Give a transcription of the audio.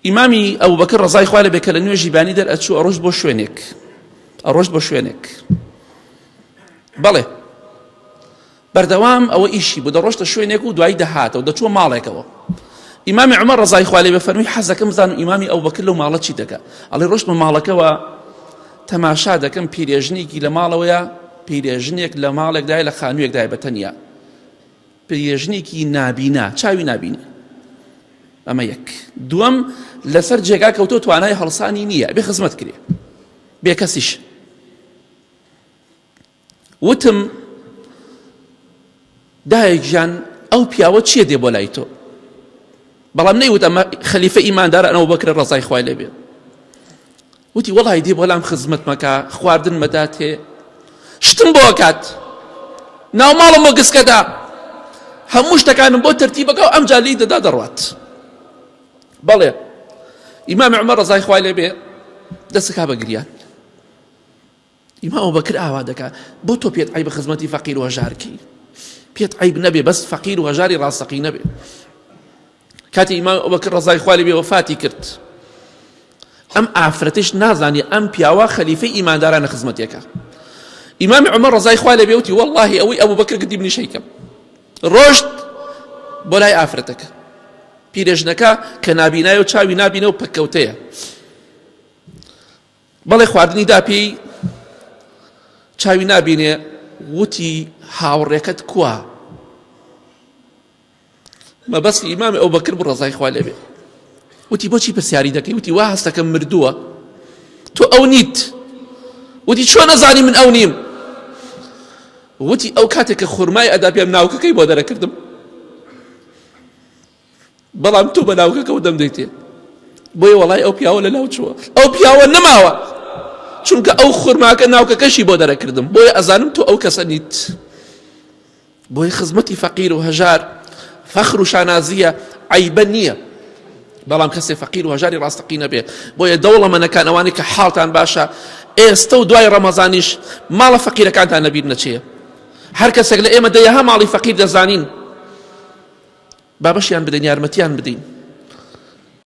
ئیمامی ئەبوبەکر ڕەزای خوا لێبێ کە لە نوێژی بانی دەرئەچوو ئەڕۆژ بۆ شوێنێک بەڵێ بەردەوام ئەوە ئیشی بوو دەڕۆشتە شوێنێک و دوایی دەهاتەوە دەچووە ماڵێکەوە ئیمامی عومەر ڕەزای خوا لێبێ فەرمووی حەزەکەم بزانم ئیمامی ئەبوبەکر لەو ماڵە چی دەکات ئەڵێ ڕۆشتمە ماڵەکەوە تەماشا دەکەم پیرێژنێکی لە ماڵەوەیە پیرێژنێک لە ماڵێکدایە لە خانوویەکدایە بەتەنیا پیرێژنێکی نابینا چاوی نابینی ئەمە یەک دووەم لەسەر جێگا کەوتۆ توانای هەڵسانی نییە بێ خزمەت کرێ بێ کەسیش وتم دایەکیان ئەو پیاوە چیە دێ بۆ لای تۆ بەڵام نەیوت ئەمە خەلیفە ئیماندارە ئەبوبەکر ڕەزای خوای لێبێ وتی وەڵی دێ بۆ لام خزمەت مەکە خواردن مەداتێ شتم بۆ ئەکات ناو ماڵم بۆ گسکەدا هەموو شتەکانم بۆ تەرتیبەکە و ئەمجا لی دەدا دەڕوات بەڵێ ئیمامی عومەر ڕەزای خوای لێبێ دەستەکا بە گریان ئیمام ئەبوبەکر ئاوا دەکا بۆ تۆ پێت عەیبە خزمەتی فەقیر و هەژارکەی پێت عەیب نەبێ بەس فەقیر و هەژاری ڕاستەقی نەبێ کاتی ئیمام ئەبوبەکر ڕەزای خوای لێبێ وەفاتی کرد ئەم ئافرەتش نازانی ئەم پیاوە خەلیفەی ئیماندارانە خزمەتیەکە ئیمامی عومەر ڕەزای خوای لێبێ وتی وەڵڵاهی ئەوەی ئەبوبەکر گردی بنی شەیکەم ڕۆشت بۆ لای ئافرەتەکە پیرێژنەکە کە نابینایە و چاوی نابینە و پەککەوتەیە بەڵێ خواردنی دا پێی چاوی نابینێ وتی هاوڕێکەت کووە مەبەستی ئیمامی ئەبوبەکر بوو ڕەزای خوای لێبێ وتی بۆچی پرسیاری دەکەی وتی وا هەستەکەم مردووە تۆ ئەو نیت وتی چۆن نەزانی من ئەو نیم وتی ئەو کاتێک کە خورمای ئەدا پێم ناوکەکەی بۆ دەرەکردم بەڵام تۆ بە ناوکەکە و دەم دەیتێ بۆیە وەڵای ئەو پیاوە لە ناو چووە ئەو پیاوە نەماوە چونکە ئەو خورماکە ناوکەکەشی بۆ دەرەکردم بۆیە ئەزانم تۆ ئەو کەسە نیت بۆیە خزمەتی فەقیر و هەژار فەخر و شانازیە عەیبە نییە بەڵام کەسێ فەقیر و هەژاری ڕاستەقی نەبێ بۆیە دەوڵەمەنەکان ئەوانەی کە حاڵتان باشە ئێستا و دوای ڕەمەزانیش ماڵە فەقیرەکانتان نەبیر نەچێ هەر کەسێک لە ئێمە دەیەها ماڵی فەقیر دەزانین بابەشیان بدەین یارمەتیان بدەین